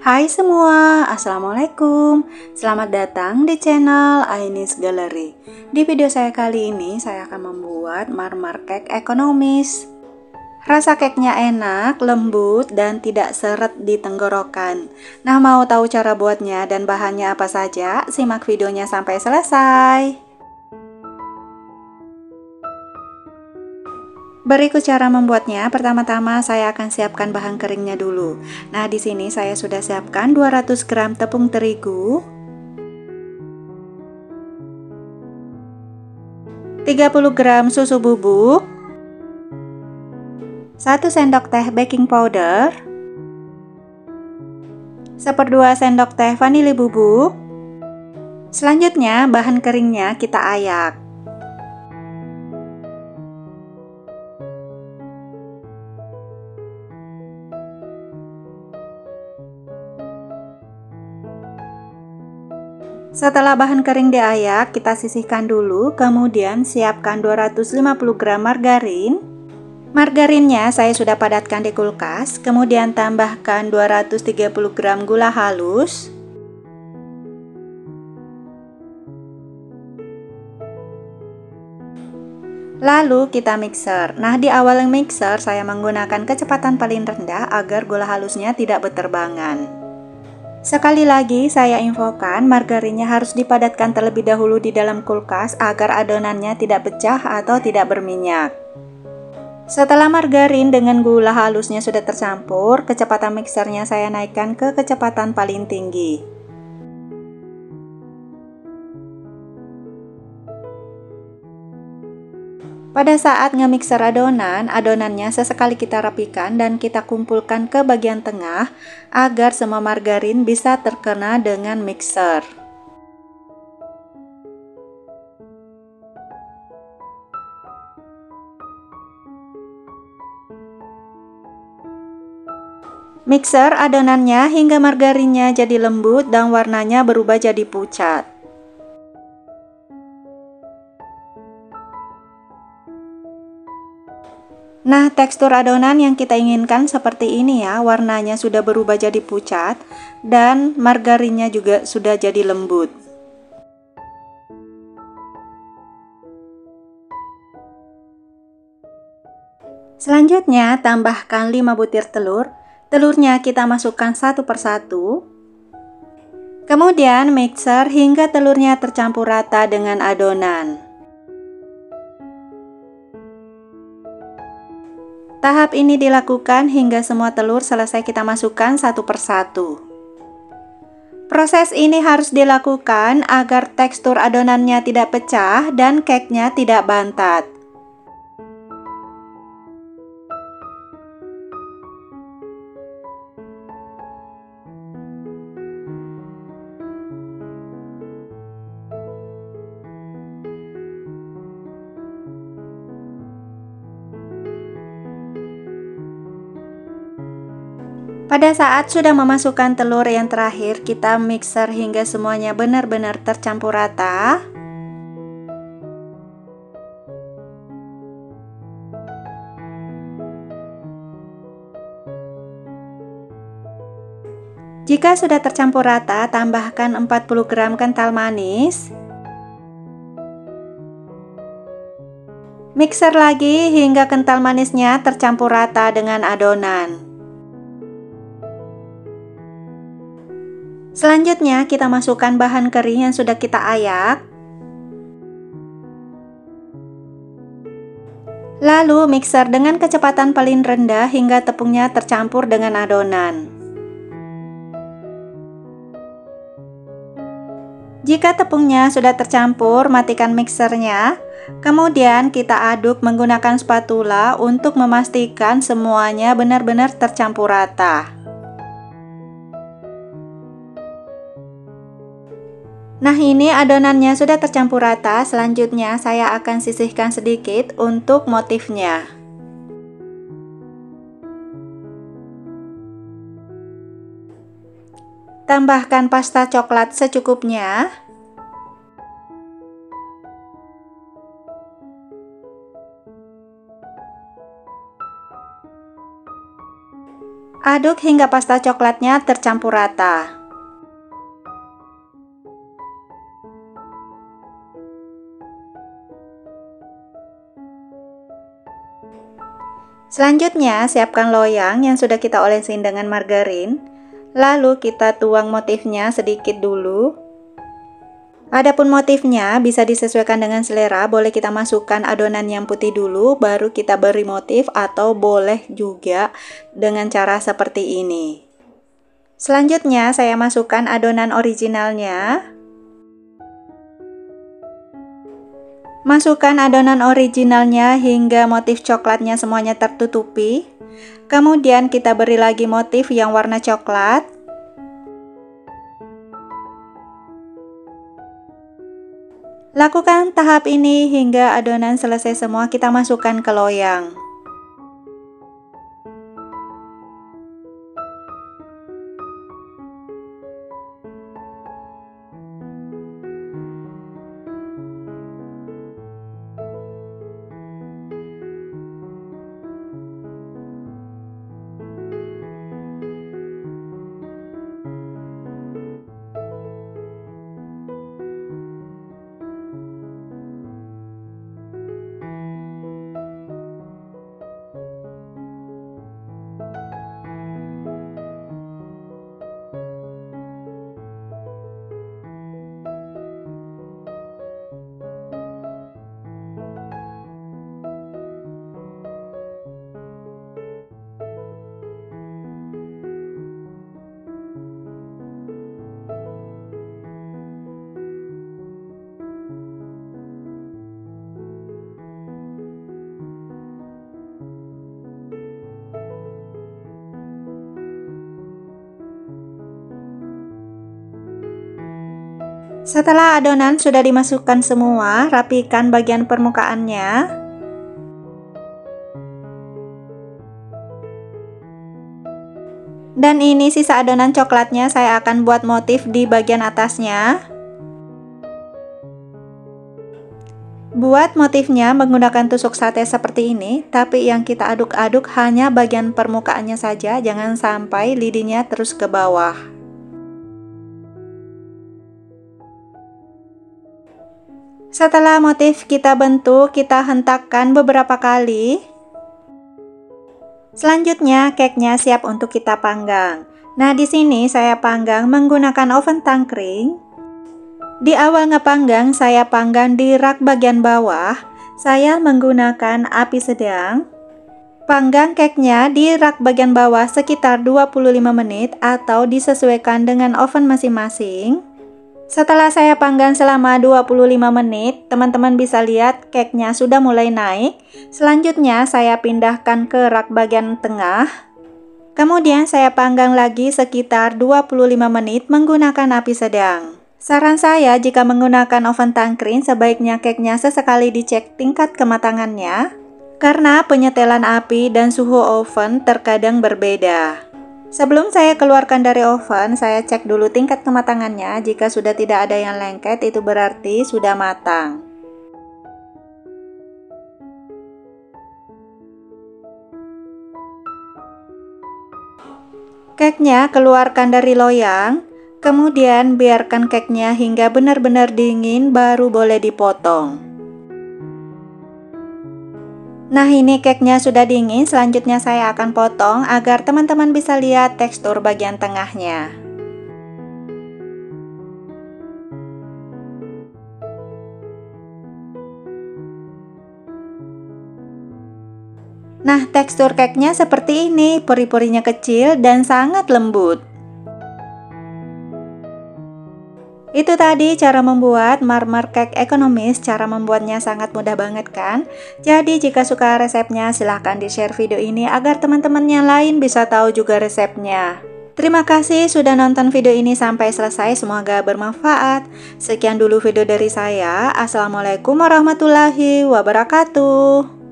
Hai semua, Assalamualaikum. Selamat datang di channel Ainis Gallery. Di video saya kali ini, saya akan membuat marmer cake ekonomis. Rasa cake-nya enak, lembut, dan tidak seret di tenggorokan. Nah, mau tahu cara buatnya dan bahannya apa saja? Simak videonya sampai selesai. Berikut cara membuatnya. Pertama-tama saya akan siapkan bahan keringnya dulu. Nah, di sini saya sudah siapkan 200 gram tepung terigu, 30 gram susu bubuk, 1 sendok teh baking powder, 1/2 sendok teh vanili bubuk. Selanjutnya, bahan keringnya kita ayak. Setelah bahan kering diayak, kita sisihkan dulu, kemudian siapkan 250 gram margarin. Margarinnya saya sudah padatkan di kulkas, kemudian tambahkan 230 gram gula halus. Lalu kita mixer. Nah, di awal mixer saya menggunakan kecepatan paling rendah agar gula halusnya tidak berterbangan. Sekali lagi saya infokan, margarinnya harus dipadatkan terlebih dahulu di dalam kulkas agar adonannya tidak pecah atau tidak berminyak. Setelah margarin dengan gula halusnya sudah tercampur, kecepatan mixernya saya naikkan ke kecepatan paling tinggi. Pada saat nge-mixer adonan, adonannya sesekali kita rapikan dan kita kumpulkan ke bagian tengah agar semua margarin bisa terkena dengan mixer. Mixer adonannya hingga margarinnya jadi lembut dan warnanya berubah jadi pucat. Nah, tekstur adonan yang kita inginkan seperti ini ya, warnanya sudah berubah jadi pucat dan margarinnya juga sudah jadi lembut. Selanjutnya, tambahkan 5 butir telur. Telurnya kita masukkan satu persatu. Kemudian mixer hingga telurnya tercampur rata dengan adonan. Tahap ini dilakukan hingga semua telur selesai kita masukkan satu persatu. Proses ini harus dilakukan agar tekstur adonannya tidak pecah dan cake-nya tidak bantat. Pada saat sudah memasukkan telur yang terakhir, kita mixer hingga semuanya benar-benar tercampur rata. Jika sudah tercampur rata, tambahkan 40 gram kental manis. Mixer lagi hingga kental manisnya tercampur rata dengan adonan. Selanjutnya kita masukkan bahan kering yang sudah kita ayak. Lalu mixer dengan kecepatan paling rendah hingga tepungnya tercampur dengan adonan. Jika tepungnya sudah tercampur, matikan mixernya. Kemudian kita aduk menggunakan spatula untuk memastikan semuanya benar-benar tercampur rata. Nah, ini adonannya sudah tercampur rata. Selanjutnya saya akan sisihkan sedikit untuk motifnya. Tambahkan pasta coklat secukupnya. Aduk hingga pasta coklatnya tercampur rata. Selanjutnya, siapkan loyang yang sudah kita olesin dengan margarin. Lalu kita tuang motifnya sedikit dulu. Adapun motifnya bisa disesuaikan dengan selera, boleh kita masukkan adonan yang putih dulu, baru kita beri motif, atau boleh juga dengan cara seperti ini. Selanjutnya saya masukkan adonan originalnya. Masukkan adonan originalnya hingga motif coklatnya semuanya tertutupi. Kemudian kita beri lagi motif yang warna coklat. Lakukan tahap ini hingga adonan selesai semua, kita masukkan ke loyang. Setelah adonan sudah dimasukkan semua, rapikan bagian permukaannya. Dan ini sisa adonan coklatnya, saya akan buat motif di bagian atasnya. Buat motifnya menggunakan tusuk sate seperti ini, tapi yang kita aduk-aduk hanya bagian permukaannya saja, jangan sampai lidinya terus ke bawah. Setelah motif kita bentuk, kita hentakkan beberapa kali. Selanjutnya, cake-nya siap untuk kita panggang. Nah, di sini saya panggang menggunakan oven tangkring. Di awal ngepanggang, saya panggang di rak bagian bawah. Saya menggunakan api sedang. Panggang cake-nya di rak bagian bawah sekitar 25 menit atau disesuaikan dengan oven masing-masing. Setelah saya panggang selama 25 menit, teman-teman bisa lihat cake-nya sudah mulai naik. Selanjutnya saya pindahkan ke rak bagian tengah. Kemudian saya panggang lagi sekitar 25 menit menggunakan api sedang. Saran saya jika menggunakan oven tangkring, sebaiknya cake-nya sesekali dicek tingkat kematangannya, karena penyetelan api dan suhu oven terkadang berbeda. Sebelum saya keluarkan dari oven, saya cek dulu tingkat kematangannya. Jika sudah tidak ada yang lengket, itu berarti sudah matang. Cake-nya keluarkan dari loyang, kemudian biarkan cake-nya hingga benar-benar dingin, baru boleh dipotong. Nah, ini cake-nya sudah dingin, selanjutnya saya akan potong agar teman-teman bisa lihat tekstur bagian tengahnya. Nah, tekstur cake-nya seperti ini, pori-porinya kecil dan sangat lembut. Itu tadi cara membuat marmer cake ekonomis. Cara membuatnya sangat mudah banget kan? Jadi jika suka resepnya silahkan di share video ini agar teman-teman yang lain bisa tahu juga resepnya. Terima kasih sudah nonton video ini sampai selesai, semoga bermanfaat. Sekian dulu video dari saya. Assalamualaikum warahmatullahi wabarakatuh.